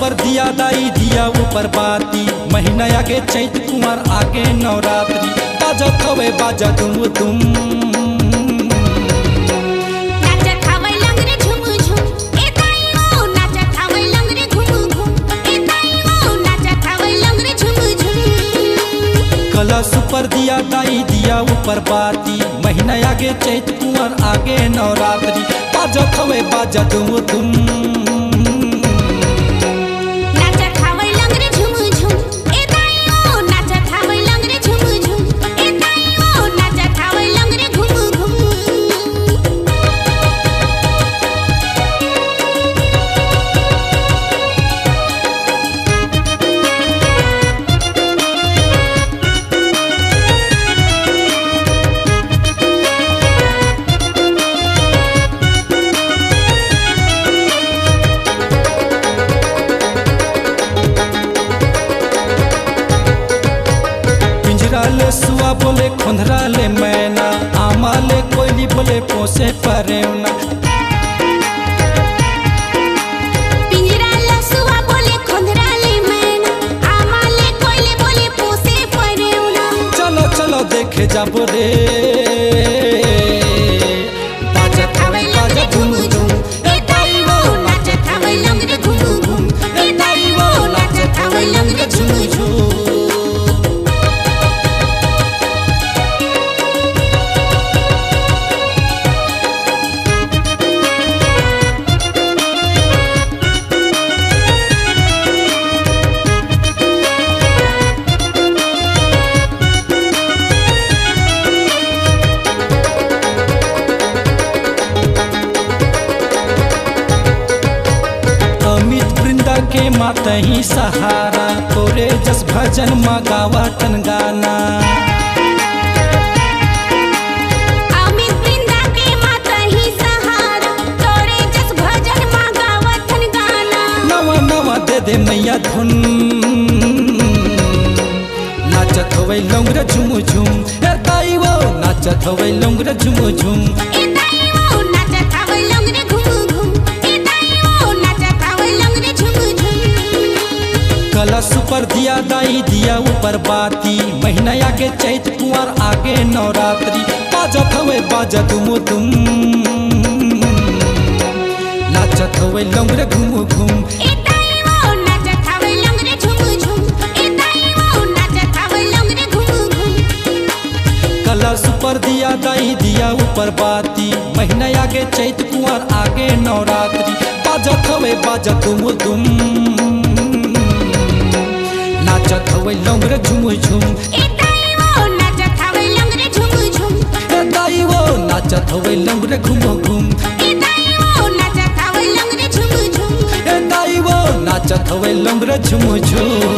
super दिया दाई दिया ऊपर बाती महीना आगे चैत कुमार आगे नवरात्रि बाजत हवे बाजा तुम नाचत हवै लंगरे झुम झुम ए ताईओ नाचत हवै लंगरे घुम घुम ए ताईओ नाचत हवै लंगरे झुम झुम कला सुपर दिया दाई दिया ऊपर बाती महीना आगे चैत कुमार आगे नवरात्रि बाजत हवे बाजा तुम नाचत हवै लंगरे झुम झुम ए ताईओ नाचत हवै लंगरे झुम झुम ए ताईओ नाचत हवै लंगरे घुम घुम ले सुआ बोले खोंधरा ले मैना आमा ले कोयली बोले पोसे परेवना पिंजरा लसुआ बोले खोंधरा ले मैना आमा ले कोयले बोले पोसे परेवना चलो चलो देखे जाबो रे बाजत हवे बाजा धूम धूम ए ताईओ नाचत हवै लंगरे घुम घुम ए ताईओ नाचत हवै लंगरे झुम झुम के मात ही सहारा तोरे जस भजन मा गावटन गाना अमित वृंदा के मात ही सहारा तोरे जस भजन मा गावतन गाना नवा नवा दे दे मैया धुन नाचत होवे लंगरे झुम झुम ए ताईओ नाचत होवे लंगरे झुम झुम ए ताईओ नाचत हवै लंगरे घुम घुम ए ताईओ नाचत हवै लंगरे झुम झुम कला सुपर दिया दाई दिया ऊपर बाती महीना आगे चैत कुंवर आगे नवरात्रि बाजत हवे बाजा तुम नाचत हवे लंगरे घुम घुम ए ताईओ नाचत हवै लंगरे झुम झुम ए ताईओ नाचत हवै लंगरे घुम घुम कला सुपर दिया दाई दिया ऊपर बाती महीना आगे चैत कुंवर आगे नवरात्रि बाजत हवे बाजा तुम नाचत हवे लंगरे झुम झुम ए ताईओ नाचत हवै लंगरे झुम झुम ए ताईओ नाचत हवे लंगरे घुम घुम ए ताईओ नाचत हवै लंगरे झुम झुम ए ताईओ नाचत हवे लंगरे झुम झुम